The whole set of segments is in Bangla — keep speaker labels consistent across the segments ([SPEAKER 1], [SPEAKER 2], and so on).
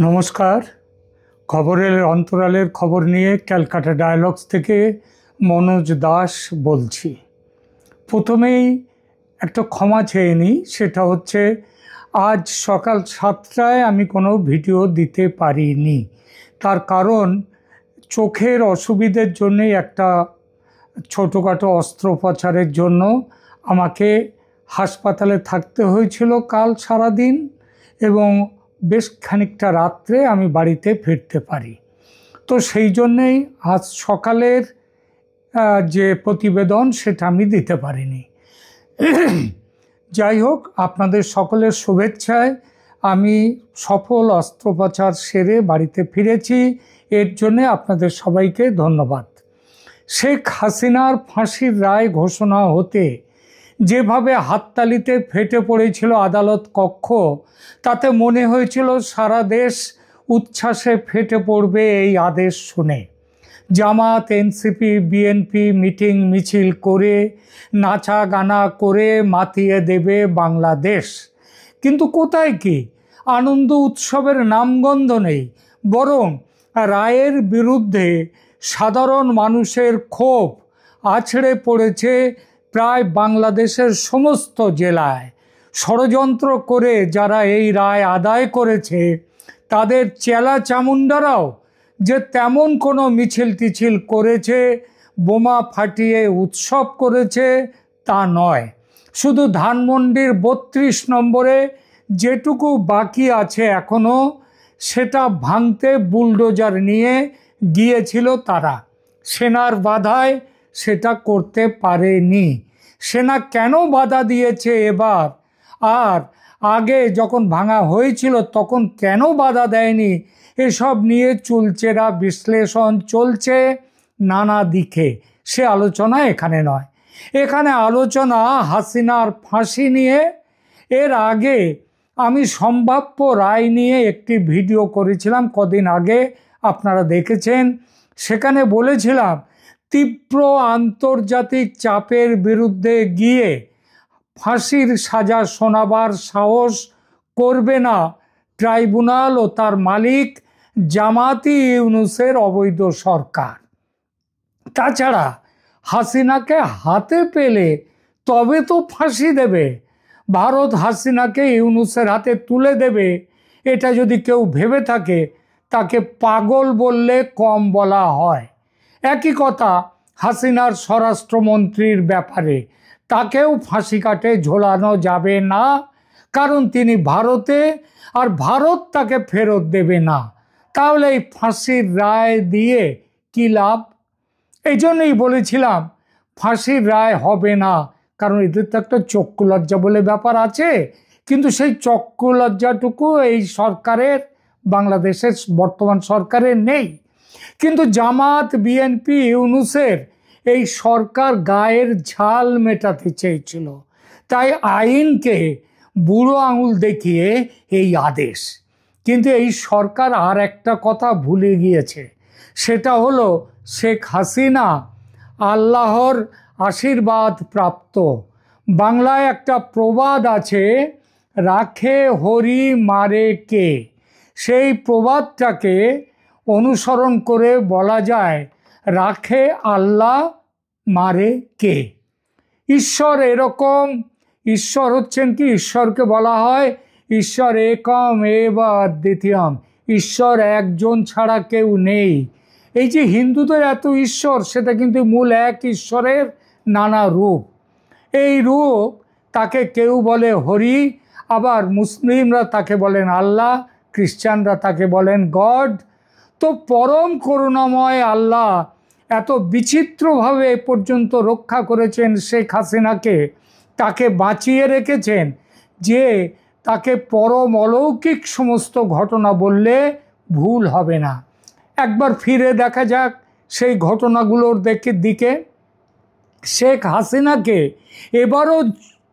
[SPEAKER 1] নমস্কার। খবরের অন্তরালের খবর নিয়ে ক্যালকাটা ডায়ালগস থেকে মনোজ দাস বলছি। প্রথমেই একটা ক্ষমা চেয়ে নিই, সেটা হচ্ছে আজ সকাল 7টায় আমি কোনো ভিডিও দিতে পারিনি। তার কারণ চোখের অসুবিধের জন্যই একটা ছোটোখাটো অস্ত্রোপচারের জন্য আমাকে হাসপাতালে থাকতে হয়েছিল কাল সারাদিন, এবং বেশ খানিকটা রাত্রে আমি বাড়িতে ফিরতে পারি। তো সেই জন্যেই আজ সকালের যে প্রতিবেদন সেটা আমি দিতে পারিনি। যাই হোক, আপনাদের সকলের শুভেচ্ছায় আমি সফল অস্ত্রোপচার সেরে বাড়িতে ফিরেছি। এর জন্যে আপনাদের সবাইকে ধন্যবাদ। শেখ হাসিনার ফাঁসির রায় ঘোষণা হতে যেভাবে হাততালিতে ফেটে পড়েছিল আদালত কক্ষ, তাতে মনে হয়েছিল সারা দেশ উচ্ছ্বাসে ফেটে পড়বে এই আদেশ শুনে। জামাত, এনসিপি, বিএনপি মিটিং মিছিল করে নাচা গানা করে মাতিয়ে দেবে বাংলাদেশ। কিন্তু কোথায় কি আনন্দ উৎসবের নামগন্ধ নেই, বরং রায়ের বিরুদ্ধে সাধারণ মানুষের ক্ষোভ আছড়ে পড়েছে প্রায় বাংলাদেশের সমস্ত জেলায়। ষড়যন্ত্র করে যারা এই রায় আদায় করেছে, তাদের চেলা চামুন্ডারাও যে তেমন কোনো মিছিল টিছিল করেছে, বোমা ফাটিয়ে উৎসব করেছে তা নয়। শুধু ধানমন্ডির 32 নম্বরে যেটুকু বাকি আছে এখনও, সেটা ভাঙতে বুলডোজার নিয়ে গিয়েছিল তারা। সেনার বাধায় সেটা করতে পারেনি। সেনা কেন বাধা দিয়েছে এবার, আর আগে যখন ভাঙা হয়েছিল তখন কেন বাধা দেয়নি, এসব নিয়ে চুলচেরা বিশ্লেষণ চলছে নানা দিকে। সে আলোচনা এখানে নয়। এখানে আলোচনা হাসিনার ফাঁসি নিয়ে। এর আগে আমি সম্ভাব্য রায় নিয়ে একটি ভিডিও করেছিলাম কদিন আগে, আপনারা দেখেছেন। সেখানে বলেছিলাম তীব্র আন্তর্জাতিক চাপের বিরুদ্ধে গিয়ে ফাঁসির সাজা শোনাবার সাহস করবে না ট্রাইব্যুনাল ও তার মালিক জামাতি ইউনূসের অবৈধ সরকার। তাছাড়া হাসিনাকে হাতে পেলে তবে তো ফাঁসি দেবে। ভারত হাসিনাকে ইউনূসের হাতে তুলে দেবে, এটা যদি কেউ ভেবে থাকে তাকে পাগল বললে কম বলা হয়। একই কথা হাসিনার স্বরাষ্ট্রমন্ত্রীর ব্যাপারে, তাকেও ফাঁসি কাটে ঝোলানো যাবে না, কারণ তিনি ভারতে, আর ভারত তাকে ফেরত দেবে না। তাহলে এই ফাঁসির রায় দিয়ে কী লাভ? এই জন্যই বলেছিলাম ফাঁসির রায় হবে না, কারণ এদের তো একটা চক্ষু লজ্জা বলে ব্যাপার আছে। কিন্তু সেই চক্ষু লজ্জাটুকু এই সরকারের, বাংলাদেশের বর্তমান সরকারের নেই। কিন্তু জামাত, বিএনপি, ইউনূসের এই সরকার গায়ের ঝাল মেটাতে চেয়েছিল, তাই আইনকে বুড়ো আঙুল দেখিয়ে এই আদেশ। কিন্তু এই সরকার আর একটা কথা ভুলে গিয়েছে, সেটা হলো শেখ হাসিনা আল্লাহর আশীর্বাদ প্রাপ্ত। বাংলায় একটা প্রবাদ আছে, রাখে হরি মারে কে। সেই প্রবাদটাকে অনুসরণ করে বলা যায়, রাখে আল্লাহ, মারে কে। ঈশ্বর এরকম, ঈশ্বর হচ্ছেন কি, ঈশ্বরকে বলা হয় ঈশ্বর একম এব অদ্বিতীয়ম, ঈশ্বর একজন ছাড়া কেউ নেই। এই যে হিন্দুদের এত ঈশ্বর, সেটা কিন্তু মূল এক ঈশ্বরের নানা রূপ। এই রূপ, তাকে কেউ বলে হরি, আবার মুসলিমরা তাকে বলেন আল্লাহ, খ্রিস্টানরা তাকে বলেন গড। তো পরম করুণাময় আল্লাহ এত বিচিত্রভাবে এ পর্যন্ত রক্ষা করেছেন শেখ হাসিনাকে, তাকে বাঁচিয়ে রেখেছেন, যে তাকে পরম অলৌকিক সমস্ত ঘটনা বললে ভুল হবে না। একবার ফিরে দেখা যাক সেই ঘটনাগুলোর দিকে। শেখ হাসিনাকে এবারও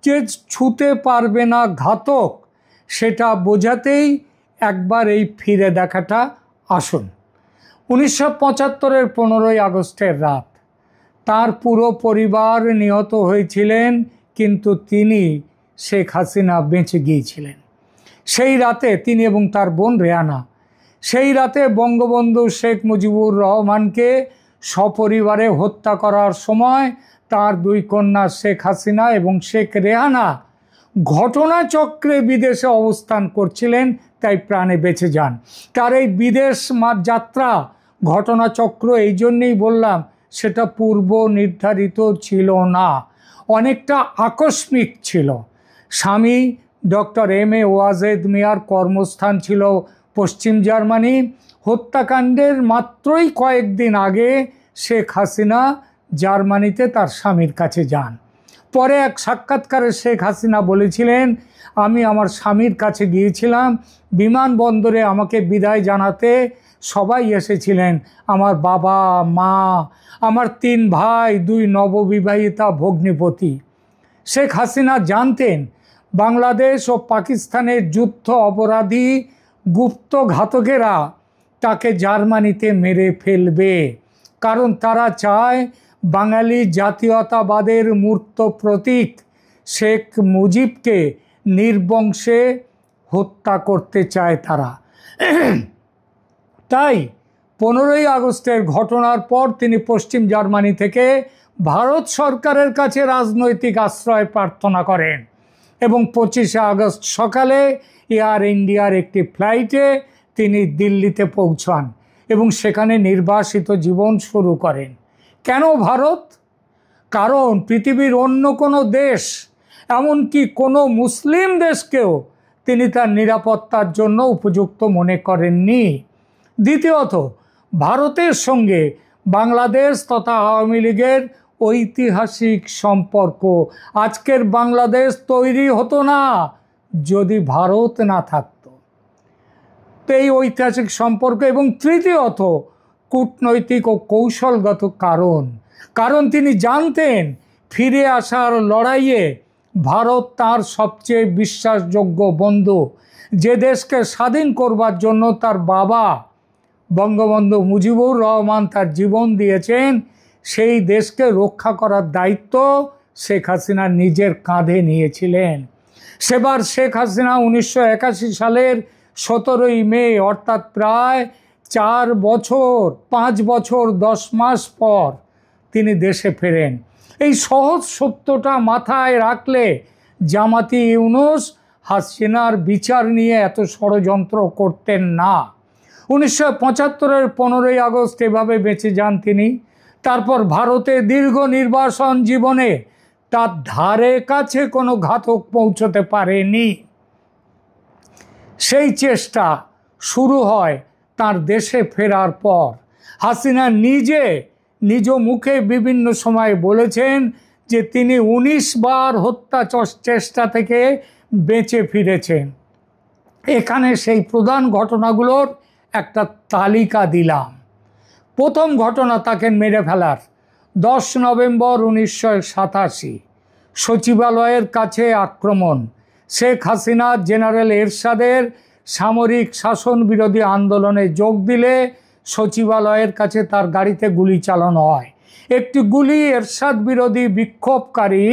[SPEAKER 1] যে ছুঁতে পারবে না ঘাতক, সেটা বোঝাতেই একবার এই ফিরে দেখাটা আসুন। 1975-এর 15ই আগস্টের রাত, তার পুরো পরিবার নিহত হয়েছিলেন, কিন্তু তিনি, শেখ হাসিনা, বেঁচে গিয়েছিলেন। সেই রাতে তিনি এবং তার বোন রেহানা সেই রাতে বঙ্গবন্ধু শেখ মুজিবুর রহমানকে সপরিবারে হত্যা করার সময় তার দুই কন্যা শেখ হাসিনা এবং শেখ রেহানা ঘটনাচক্রে বিদেশে অবস্থান করছিলেন, তাই প্রাণে বেঁচে যান। তার এই বিদেশ যাত্রা ঘটনাচক্র এই জন্যেই বললাম, সেটা পূর্ব নির্ধারিত ছিল না, অনেকটা আকস্মিক ছিল। স্বামী ডক্টর এম.এ. ওয়াজেদ মিয়ার কর্মস্থান ছিল পশ্চিম জার্মানি। হত্যাকাণ্ডের মাত্রই কয়েকদিন আগে শেখ হাসিনা জার্মানিতে তার স্বামীর কাছে যান। পরে এক সাক্ষাৎকারে শেখ হাসিনা বলেছিলেন, আমি আমার স্বামীর কাছে গিয়েছিলাম, বিমানবন্দরে আমাকে বিদায় জানাতে সবাই এসেছিলেন, আমার বাবা, মা, আমার 3 ভাই, 2 নববিবাহিতা ভগ্নিপতি। শেখ হাসিনা জানতেন বাংলাদেশ ও পাকিস্তানের যুদ্ধ অপরাধী গুপ্ত ঘাতকেরা তাকে জার্মানিতে মেরে ফেলবে, কারণ তারা চায় বাঙালি জাতীয়তাবাদের মূর্ত প্রতীক শেখ মুজিবকে নির্বংশে হত্যা করতে চায় তারা। তাই 15ই আগস্টের ঘটনার পর তিনি পশ্চিম জার্মানি থেকে ভারত সরকারের কাছে রাজনৈতিক আশ্রয় প্রার্থনা করেন এবং 25শে আগস্ট সকালে এয়ার ইন্ডিয়ার একটি ফ্লাইটে তিনি দিল্লিতে পৌঁছান এবং সেখানে নির্বাসিত জীবন শুরু করেন। কেন ভারত? কারণ পৃথিবীর অন্য কোনো দেশ, এমনকি কোনো মুসলিম দেশকেও তিনি তার নিরাপত্তার জন্য উপযুক্ত মনে করেননি। দ্বিতীয়ত, ভারতের সঙ্গে বাংলাদেশ তথা আওয়ামী লীগের ঐতিহাসিক সম্পর্ক, আজকের বাংলাদেশ তৈরি হতো না যদি ভারত না থাকত। তো এই ঐতিহাসিক সম্পর্ক, এবং তৃতীয়ত কূটনৈতিক ও কৌশলগত কারণ তিনি জানতেন ফিরে আসার লড়াইয়ে ভারত তার সবচেয়ে বিশ্বাসযোগ্য বন্ধু। যে দেশকে স্বাধীন করবার জন্য তার বাবা বঙ্গবন্ধু মুজিবুর রহমান তার জীবন দিয়েছেন, সেই দেশকে রক্ষা করার দায়িত্ব শেখ হাসিনা নিজের কাঁধে নিয়েছিলেন। সেবার শেখ হাসিনা 1981 সালের 17ই মে, অর্থাৎ প্রায় 5 বছর 10 মাস পর তিনি দেশে ফেরেন। এই সহজ সত্যটা মাথায় রাখলে জামাতি ইউনূস হাসিনার বিচার নিয়ে এত ষড়যন্ত্র করতেন না। 1975-এর 15ই আগস্ট এভাবে বেঁচে যান তিনি। তারপর ভারতে দীর্ঘ নির্বাসন জীবনে তার ধারে কাছে কোনো ঘাতক পৌঁছতে পারেনি। সেই চেষ্টা শুরু হয় তার দেশে ফেরার পর। হাসিনা নিজ মুখে বিভিন্ন সময় বলেছেন যে তিনি 19 বার হত্যা চেষ্টা থেকে বেঁচে ফিরেছেন। এখানে সেই প্রধান ঘটনাগুলোর একটা তালিকা দিলাম। প্রথম ঘটনা তাকে মেরে ফেলার। 10 নভেম্বর 1987 সচিবালয়ের কাছে আক্রমণ। শেখ হাসিনা জেনারেল এরশাদের সামরিক শাসন বিরোধী আন্দোলনে যোগ দিলে সচিবালয়ের কাছে তার গাড়িতে গুলি চালানো হয়। একটি গুলি এরশাদ বিরোধী বিক্ষোভকারী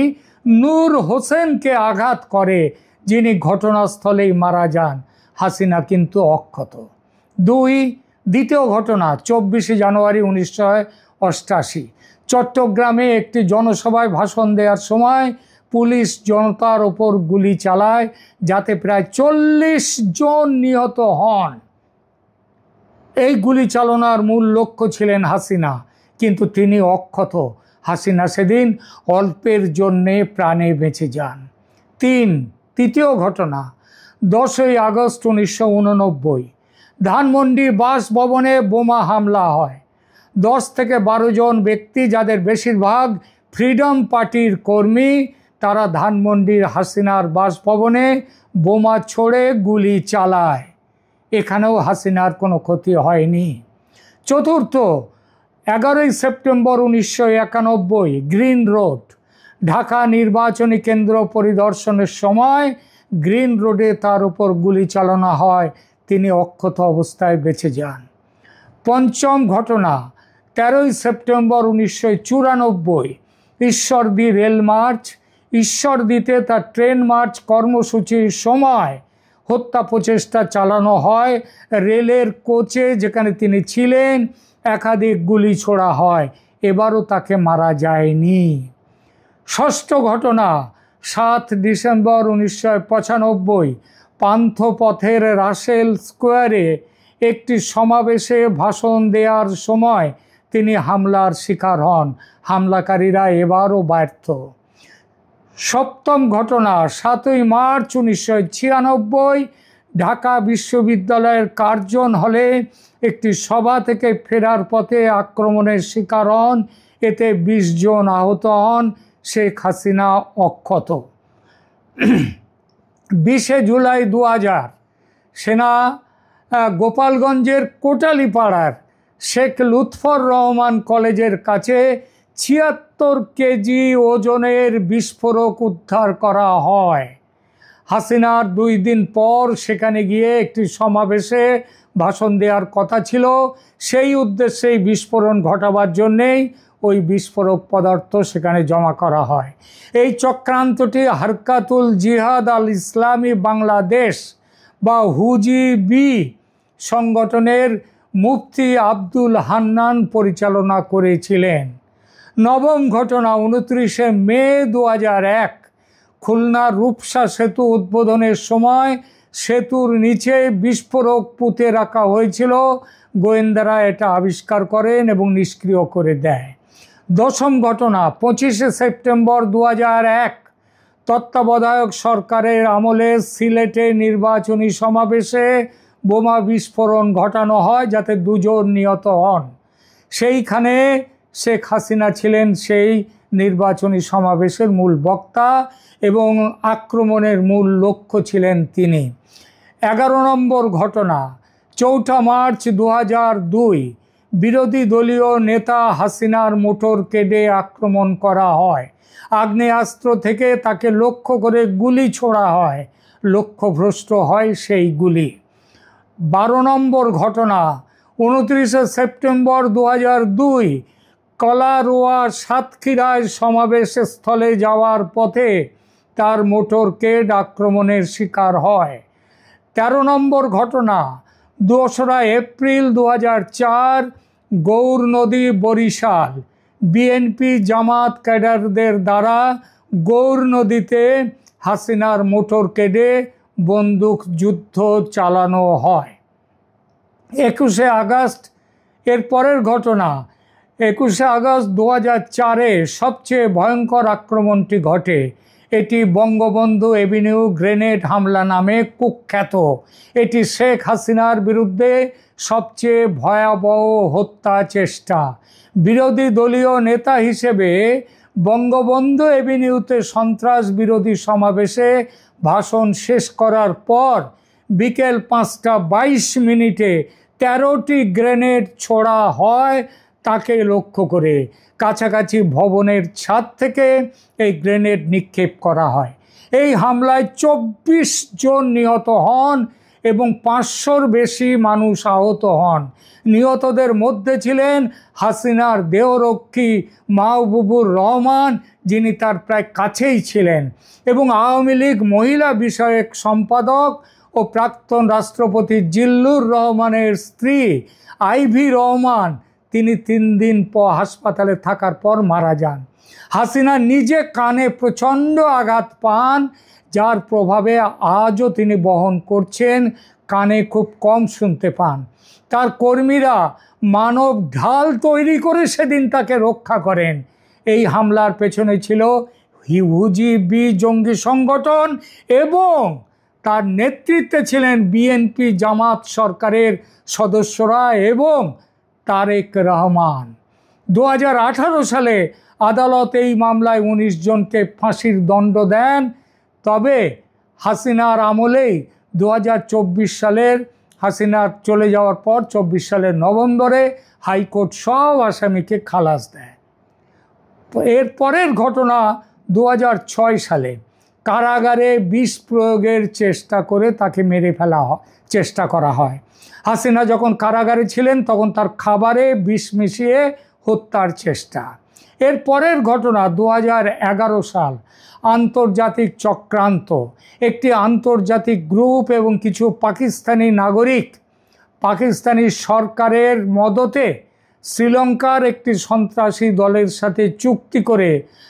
[SPEAKER 1] নূর হোসেনকে আঘাত করে, যিনি ঘটনাস্থলেই মারা যান। হাসিনা কিন্তু অক্ষত। দ্বিতীয় ঘটনা 24 জানুয়ারি 1988 চট্টগ্রামে একটি জনসভায় ভাষণ দেওয়ার সময় পুলিশ জনতার ওপর গুলি চালায়, যাতে প্রায় 40 জন নিহত হন। এই গুলি চালনার মূল লক্ষ্য ছিলেন হাসিনা, কিন্তু তিনি অক্ষত। হাসিনা সেদিন অল্পের জন্যে প্রাণে বেঁচে যান। তৃতীয় ঘটনা 10ই আগস্ট 1989 ধানমন্ডি বাসভবনে বোমা হামলা হয়। 10 থেকে 12 জন ব্যক্তি, যাদের বেশিরভাগ ফ্রিডম পার্টির কর্মী, তারা ধানমন্ডির হাসিনার বাসভবনে বোমা ছোড়ে গুলি চালায়। এখানেও হাসিনার কোনো ক্ষতি হয়নি। চতুর্থ 11ই সেপ্টেম্বর 1991 গ্রিন রোড ঢাকা নির্বাচনী কেন্দ্র পরিদর্শনের সময় গ্রিন রোডে তার উপর গুলি চালানো হয়, তিনি অক্ষত অবস্থায় বেঁচে যান। পঞ্চম ঘটনা 13ই সেপ্টেম্বর 1994 ঈশ্বরদী রেল মার্চ। ঈশ্বরদীতে তার ট্রেন মার্চ কর্মসূচির সময় হত্যা প্রচেষ্টা চালানো হয়। রেলের কোচে যেখানে তিনি ছিলেন একাধিক গুলি ছোড়া হয়, এবারও তাকে মারা যায়নি। ষষ্ঠ ঘটনা, 7 ডিসেম্বর 1995 পান্থপথের রাসেল স্কোয়ারে একটি সমাবেশে ভাষণ দেওয়ার সময় তিনি হামলার শিকার হন। হামলাকারীরা এবারও ব্যর্থ। সপ্তম ঘটনা, 7ই মার্চ 1996 ঢাকা বিশ্ববিদ্যালয়ের কার্জন হলে একটি সভা থেকে ফেরার পথে আক্রমণের শিকার হন। এতে 20 জন আহত হন। শেখ হাসিনা অক্ষত। 20 জুলাই 2000 সেনা গোপালগঞ্জের কোটালীপাড়ার শেখ লুৎফর রহমান কলেজের কাছে 76 কেজি ওজনের বিস্ফোরক উদ্ধার করা হয়। হাসিনার 2 দিন পর সেখানে গিয়ে একটি সমাবেশে ভাষণ দেওয়ার কথা ছিল। সেই উদ্দেশ্যেই বিস্ফোরণ ঘটাবার জন্যেই ওই বিস্ফোরক পদার্থ সেখানে জমা করা হয়। এই চক্রান্তটি হারকাতুল জিহাদ আল ইসলামী বাংলাদেশ বা হুজিবি সংগঠনের মুফতি আব্দুল হান্নান পরিচালনা করেছিলেন। নবম ঘটনা, 29 মে 2001 খুলনার রূপসা সেতু উদ্বোধনের সময় সেতুর নিচে বিস্ফোরক পুঁতে রাখা হয়েছিল। গোয়েন্দারা এটা আবিষ্কার করেন এবং নিষ্ক্রিয় করে দেয়। দশম ঘটনা, 25 সেপ্টেম্বর 2001 তত্ত্বাবধায়ক সরকারের আমলে সিলেটে নির্বাচনী সমাবেশে বোমা বিস্ফোরণ ঘটানো হয় যাতে 2 জন নিহত হন। সেইখানে শেখ হাসিনা ছিলেন সেই নির্বাচনী সমাবেশের মূল বক্তা এবং আক্রমণের মূল লক্ষ্য ছিলেন তিনি। 11 নম্বর ঘটনা, 4 মার্চ 2002 বিরোধী দলীয় নেতা হাসিনার মোটরকেডে আক্রমণ করা হয়। আগ্নেয়াস্ত্র থেকে তাকে লক্ষ্য করে গুলি ছোড়া হয়। লক্ষ্যভ্রষ্ট হয় সেই গুলি। 12 নম্বর ঘটনা, 29 সেপ্টেম্বর 2002 কলারোয়া সাতক্ষীরায় সমাবেশ স্থলে যাওয়ার পথে তার মোটরকেড আক্রমণের শিকার হয়। 13 নম্বর ঘটনা, 2রা এপ্রিল 2004 গৌরনদী বরিশাল বিএনপি জামাত ক্যাডারদের দ্বারা গৌরনদীতে হাসিনার মোটরকেডে বন্দুক যুদ্ধ চালানো হয়। 21 আগস্ট এর পরের ঘটনা, 21 আগস্ট 2004 সবচেয়ে ভয়ঙ্কর আক্রমণটি ঘটে। এটি বঙ্গবন্ধু এভিনিউ গ্রেনেড হামলা নামে কুখ্যাত। এটি শেখ হাসিনার বিরুদ্ধে সবচেয়ে ভয়াবহ হত্যা চেষ্টা। বিরোধী দলীয় নেতা হিসেবে বঙ্গবন্ধু এভিনিউতে সন্ত্রাস বিরোধী সমাবেশে ভাষণ শেষ করার পর বিকেল 5টা 22 13টি গ্রেনেড ছোড়া হয় তাকে লক্ষ্য করে। কাছাকাছি ভবনের ছাদ থেকে এই গ্রেনেড নিক্ষেপ করা হয়। এই হামলায় 24 জন নিহত হন এবং 500-র বেশি মানুষ আহত হন। নিহতদের মধ্যে ছিলেন হাসিনার দেহরক্ষী মাহবুবুর রহমান, যিনি তার প্রায় কাছেই ছিলেন, এবং আওয়ামী লীগ মহিলা বিষয়ক সম্পাদক ও প্রাক্তন রাষ্ট্রপতি জিল্লুর রহমানের স্ত্রী আইভি রহমান। তিনি 3 দিন হাসপাতালে থাকার পর মারা যান। হাসিনা নিজে কানে প্রচণ্ড আঘাত পান, যার প্রভাবে আজও তিনি বহন করছেন। কানে খুব কম শুনতে পান। তার কর্মীরা মানব ঢাল তৈরি করে সেদিন তাকে রক্ষা করেন। এই হামলার পেছনে ছিল হুজিবি জঙ্গি সংগঠন এবং তার নেতৃত্বে ছিলেন বিএনপি জামাত সরকারের সদস্যরা এবং তারেক রহমান। 2018 সালে আদালত এই মামলায় 19 জনকে ফাঁসির দণ্ড দেন। তবে হাসিনার আমলেই 2024 সালের হাসিনার চলে যাওয়ার পর 24 সালের নভেম্বরে হাইকোর্ট সব আসামিকে খালাস দেয়। এর পরের ঘটনা 2006 সালে কারাগারে বিষ প্রয়োগের চেষ্টা করে তাকে মেরে ফেলা চেষ্টা করা হয়। হাসিনা যখন কারাগারে ছিলেন তখন তার খাবারে বিষ মিশিয়ে হত্যার চেষ্টা। এর পরের ঘটনা 2011 সাল, আন্তর্জাতিক চক্রান্ত। একটি আন্তর্জাতিক গ্রুপ এবং কিছু পাকিস্তানি নাগরিক পাকিস্তানি সরকারের মদতে শ্রীলঙ্কার একটি সন্ত্রাসী দলের সাথে চুক্তি করে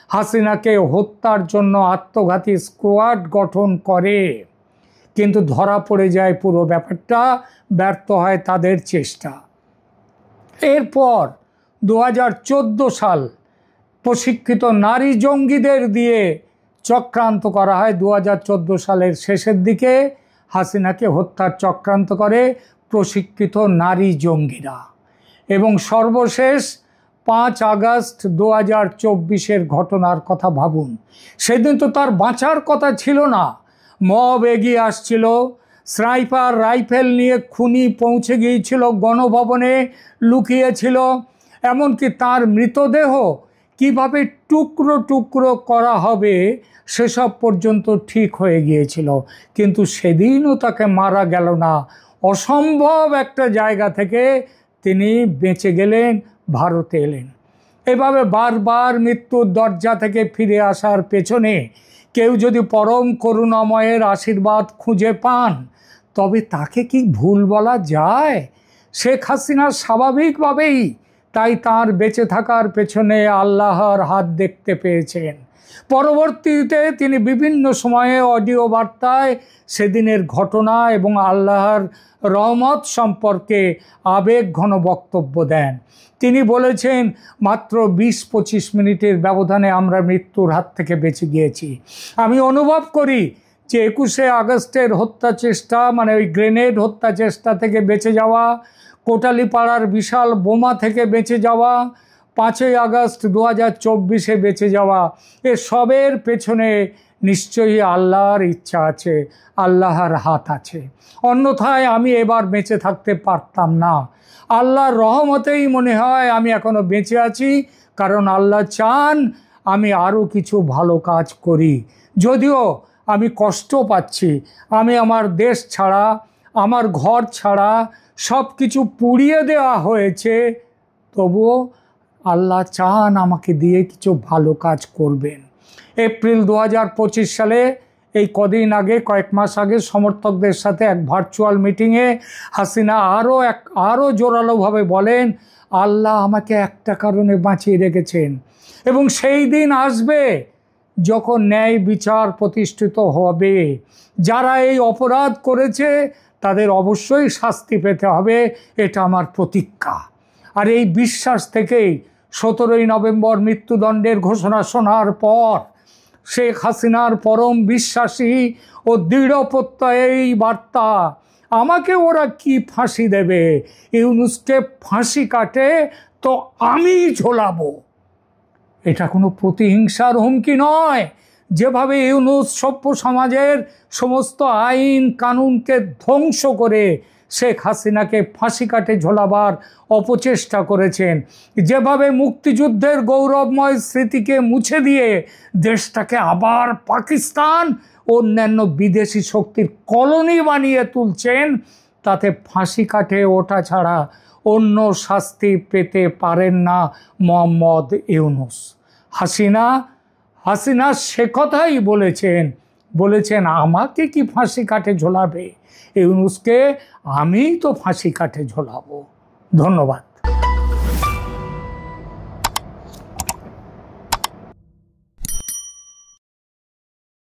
[SPEAKER 1] হাসিনাকে হত্যার জন্য আত্মঘাতী স্কোয়াড গঠন করে, কিন্তু ধরা পড়ে যায় পুরো ব্যাপারটা, ব্যর্থ হয় তাদের চেষ্টা। এরপর 2014 সাল প্রশিক্ষিত নারী জঙ্গিদের দিয়ে চক্রান্ত করা হয়। 2014 সালের শেষের দিকে হাসিনাকে হত্যার চক্রান্ত করে প্রশিক্ষিত নারী জঙ্গিরা। এবং সর্বশেষ 5 আগস্ট 2024-এর ঘটনার কথা ভাবুন। সেদিন তো তার বাঁচার কথা ছিল না। মব এগিয়ে আসছিল, স্নাইপার রাইফেল নিয়ে খুনি পৌঁছে গিয়েছিল, গণভবনে লুকিয়েছিল। এমনকি তার মৃতদেহ কিভাবে টুকরো টুকরো করা হবে সেসব পর্যন্ত ঠিক হয়ে গিয়েছিল, কিন্তু সেদিনও তাকে মারা গেল না। অসম্ভব একটা জায়গা থেকে তিনি বেঁচে গেলেন, ভারতে এলেন। এভাবে বারবার মৃত্যুর দরজা থেকে ফিরে আসার পেছনে কেউ যদি পরম করুণাময়ের আশীর্বাদ খুঁজে পান, তবে তাকে কি ভুল বলা যায়? শেখ হাসিনা স্বাভাবিকভাবেই তাই তার বেঁচে থাকার পেছনে আল্লাহর হাত দেখতে পেয়েছেন। পরবর্তীতে তিনি বিভিন্ন সময়ে অডিও বার্তায় সেদিনের ঘটনা এবং আল্লাহর রহমত সম্পর্কে আবেগঘন বক্তব্য দেন। তিনি বলেছেন, মাত্র 20-25 মিনিটের ব্যবধানে আমরা মৃত্যুর হাত থেকে বেঁচে গিয়েছি। আমি অনুভব করি যে 21শে আগস্টের হত্যা চেষ্টা, মানে ওই গ্রেনেড হত্যা চেষ্টা থেকে বেঁচে যাওয়া, কোটালীপাড়ার বিশাল বোমা থেকে বেঁচে যাওয়া, 5ই আগস্ট 2024-এ বেঁচে যাওয়া, এসবের পেছনে নিশ্চয়ই আল্লাহর ইচ্ছা আছে, আল্লাহর হাত আছে। অন্যথায় আমি এবার বেঁচে থাকতে পারতাম না। আল্লাহর রহমতেই মনে হয় আমি এখনো বেঁচে আছি, কারণ আল্লাহ চান আমি আরও কিছু ভালো কাজ করি। যদিও আমি কষ্ট পাচ্ছি, আমি আমার দেশ ছাড়া, আমার ঘর ছাড়া সব কিছু পুড়িয়ে দেওয়া হয়েছে, তবুও আল্লাহ চান আমাকে দিয়ে কিছু ভালো কাজ করবেন। এপ্রিল 2025 সালে, এই কদিন আগে, কয়েক মাস আগে সমর্থকদের সাথে এক ভার্চুয়াল মিটিংয়ে হাসিনা আরও জোরালোভাবে বলেন, আল্লাহ আমাকে একটা কারণে বাঁচিয়ে রেখেছেন এবং সেই দিন আসবে যখন ন্যায় বিচার প্রতিষ্ঠিত হবে। যারা এই অপরাধ করেছে তাদের অবশ্যই শাস্তি পেতে হবে, এটা আমার প্রতিজ্ঞা। আর এই বিশ্বাস থেকেই 17ই নভেম্বর মৃত্যুদণ্ডের ঘোষণা শোনার পর শেখ হাসিনার পরম বিশ্বাসী ও দৃঢ় প্রত্যয়ী বার্তা, আমাকে ওরা কি ফাঁসি দেবে, ইউনূসকে ফাঁসি কাটে তো আমি ঝোলাবো। এটা কোনো প্রতিহিংসার হুমকি নয়। যেভাবে ইউনূস সভ্য সমাজের সমস্ত আইন কানুনকে ধ্বংস করে শেখ হাসিনাকে ফাঁসি কাটে ঝোলাবার অপচেষ্টা করেছেন, যেভাবে মুক্তিযুদ্ধের গৌরবময় স্মৃতিকে মুছে দিয়ে দেশটাকে আবার পাকিস্তান অন্যান্য বিদেশি শক্তির কলোনি বানিয়ে তুলছেন, তাতে ফাঁসি কাটে ওঠা ছাড়া অন্য শাস্তি পেতে পারেন না মোহাম্মদ ইউনূস। হাসিনা সে কথাই বলেছেন আমাকে কি ফাঁসি কাটে ঝোলাবে, ইউনূসকে আমিই তো ফাঁসি কাটে ঝোলাবো। ধন্যবাদ।